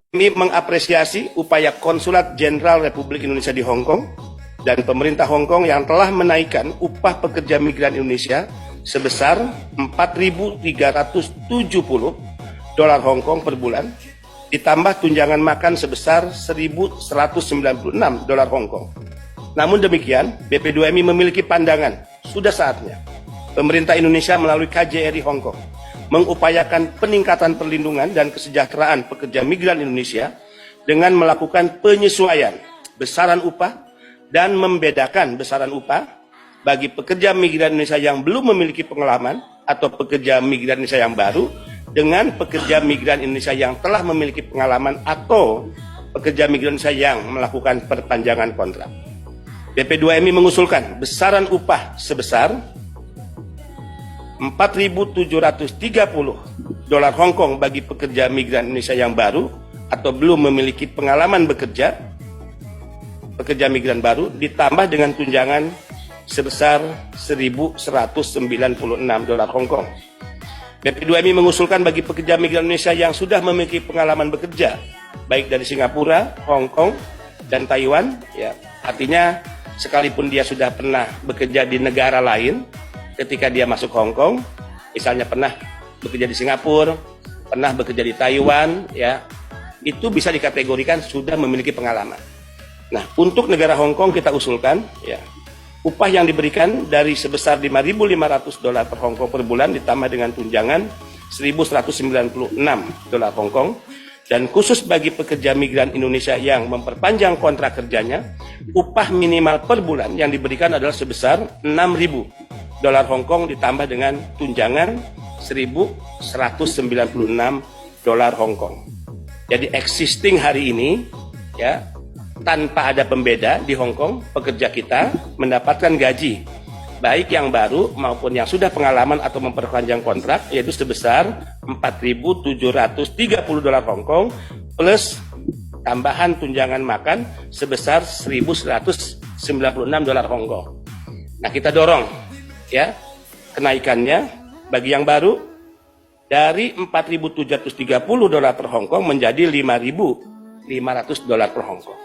Kami mengapresiasi upaya Konsulat Jenderal Republik Indonesia di Hong Kong dan pemerintah Hong Kong yang telah menaikkan upah pekerja migran Indonesia sebesar 4.370 dolar Hong Kong per bulan, ditambah tunjangan makan sebesar 1.196 dolar Hong Kong. Namun demikian, BP2MI memiliki pandangan, sudah saatnya pemerintah Indonesia melalui KJRI Hong Kong mengupayakan peningkatan perlindungan dan kesejahteraan pekerja migran Indonesia dengan melakukan penyesuaian besaran upah dan membedakan besaran upah bagi pekerja migran Indonesia yang belum memiliki pengalaman atau pekerja migran Indonesia yang baru dengan pekerja migran Indonesia yang telah memiliki pengalaman atau pekerja migran Indonesia yang melakukan perpanjangan kontrak. BP2MI mengusulkan besaran upah sebesar 4.730 dolar Hong Kong bagi pekerja migran Indonesia yang baru atau belum memiliki pengalaman bekerja, pekerja migran baru, ditambah dengan tunjangan sebesar 1.196 dolar Hong Kong. BP2MI mengusulkan bagi pekerja migran Indonesia yang sudah memiliki pengalaman bekerja, baik dari Singapura, Hong Kong, dan Taiwan, ya, artinya sekalipun dia sudah pernah bekerja di negara lain, ketika dia masuk Hong Kong, misalnya pernah bekerja di Singapura, pernah bekerja di Taiwan, ya, itu bisa dikategorikan sudah memiliki pengalaman. Nah, untuk negara Hong Kong kita usulkan, ya, upah yang diberikan dari sebesar 5.500 dolar per Hong Kong per bulan ditambah dengan tunjangan 1.196 dolar Hong Kong, dan khusus bagi pekerja migran Indonesia yang memperpanjang kontrak kerjanya, upah minimal per bulan yang diberikan adalah sebesar 6.000 dolar Hong Kong ditambah dengan tunjangan 1.196 dolar Hong Kong. Jadi existing hari ini, ya, tanpa ada pembeda di Hong Kong, pekerja kita mendapatkan gaji baik yang baru maupun yang sudah pengalaman atau memperpanjang kontrak, yaitu sebesar 4.730 dolar Hong Kong plus tambahan tunjangan makan sebesar 1.196 dolar Hong Kong. Nah, kita dorong, ya, kenaikannya bagi yang baru dari 4.730 dolar per Hong Kong menjadi 5.500 dolar per Hong Kong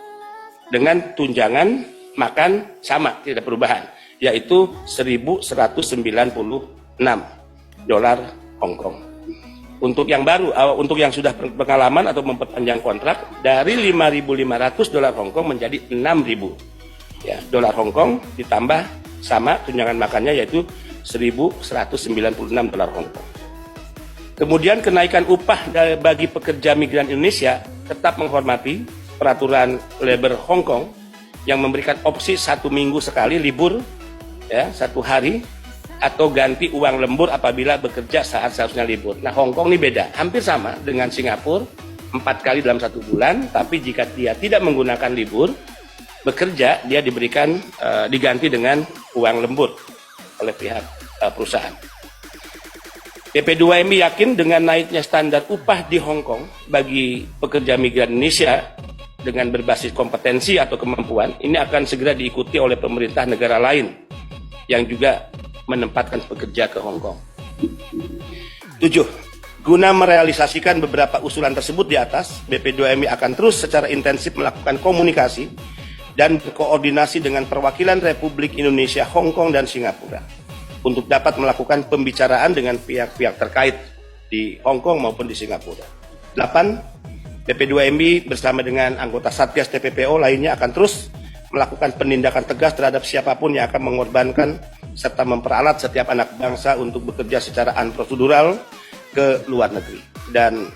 dengan tunjangan makan sama, tidak perubahan, yaitu 1.196 dolar Hong Kong. Untuk yang baru, untuk yang sudah pengalaman atau memperpanjang kontrak, dari 5.500 dolar Hong Kong menjadi 6.000, ya, dolar Hong Kong ditambah sama tunjangan makannya yaitu 1.196 dolar Hong Kong. Kemudian kenaikan upah bagi pekerja migran Indonesia tetap menghormati peraturan labor Hong Kong yang memberikan opsi 1 minggu sekali libur, ya, 1 hari, atau ganti uang lembur apabila bekerja saat seharusnya libur. Nah, Hong Kong ini beda, hampir sama dengan Singapura, 4 kali dalam 1 bulan, tapi jika dia tidak menggunakan libur, bekerja, dia diberikan diganti dengan uang lembur oleh pihak perusahaan. BP2MI yakin dengan naiknya standar upah di Hong Kong bagi pekerja migran Indonesia dengan berbasis kompetensi atau kemampuan, ini akan segera diikuti oleh pemerintah negara lain yang juga menempatkan pekerja ke Hong Kong. 7. Guna merealisasikan beberapa usulan tersebut di atas, BP2MI akan terus secara intensif melakukan komunikasi dan berkoordinasi dengan perwakilan Republik Indonesia, Hong Kong, dan Singapura untuk dapat melakukan pembicaraan dengan pihak-pihak terkait di Hong Kong maupun di Singapura. 8. BP2MI bersama dengan anggota Satgas TPPO lainnya akan terus melakukan penindakan tegas terhadap siapapun yang akan mengorbankan serta memperalat setiap anak bangsa untuk bekerja secara unprosedural ke luar negeri, dan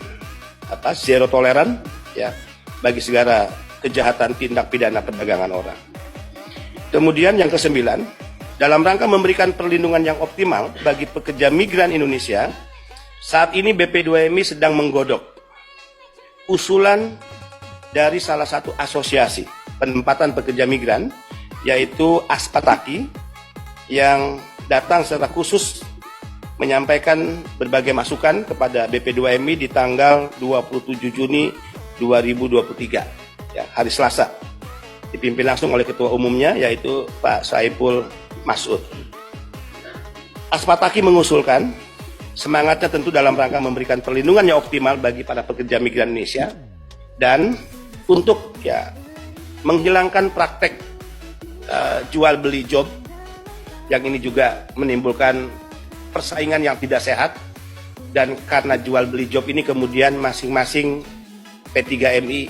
zero toleran, ya, bagi segala kejahatan tindak pidana perdagangan orang. Kemudian yang ke-9, dalam rangka memberikan perlindungan yang optimal bagi pekerja migran Indonesia, saat ini BP2MI sedang menggodok usulan dari salah satu asosiasi penempatan pekerja migran, yaitu Aspataki, yang datang secara khusus menyampaikan berbagai masukan kepada BP2MI di tanggal 27 Juni 2023. Ya, hari Selasa, dipimpin langsung oleh ketua umumnya yaitu Pak Saiful Masud. Aspataki mengusulkan, semangatnya tentu dalam rangka memberikan perlindungan yang optimal bagi para pekerja migran Indonesia, Dan untuk ya menghilangkan praktek jual beli job yang ini juga menimbulkan persaingan yang tidak sehat, dan karena jual beli job ini kemudian masing-masing P3MI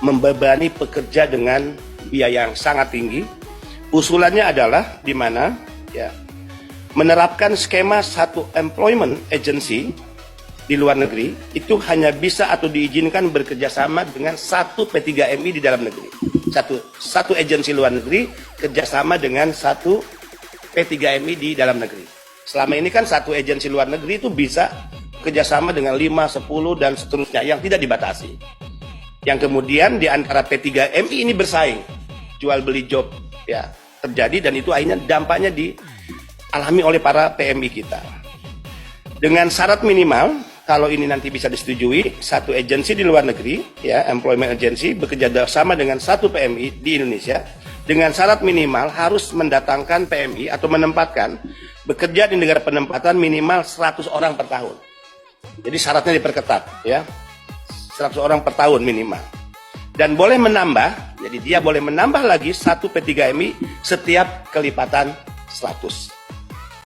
membebani pekerja dengan biaya yang sangat tinggi. Usulannya adalah di mana ya menerapkan skema satu employment agency di luar negeri itu hanya bisa atau diizinkan bekerja sama dengan satu P3MI di dalam negeri. Satu agensi luar negeri kerjasama dengan satu P3MI di dalam negeri. Selama ini kan satu agensi luar negeri itu bisa kerjasama dengan 5, 10 dan seterusnya yang tidak dibatasi. Yang kemudian di antara P3MI ini bersaing, jual beli job ya terjadi, dan itu akhirnya dampaknya dialami oleh para PMI kita. Dengan syarat minimal, kalau ini nanti bisa disetujui, satu agensi di luar negeri, ya, employment agency, bekerja sama dengan satu PMI di Indonesia, dengan syarat minimal harus mendatangkan PMI atau menempatkan bekerja di negara penempatan minimal 100 orang per tahun. Jadi syaratnya diperketat, ya, 100 orang per tahun minimal. Dan boleh menambah, jadi dia boleh menambah lagi satu P3MI setiap kelipatan 100.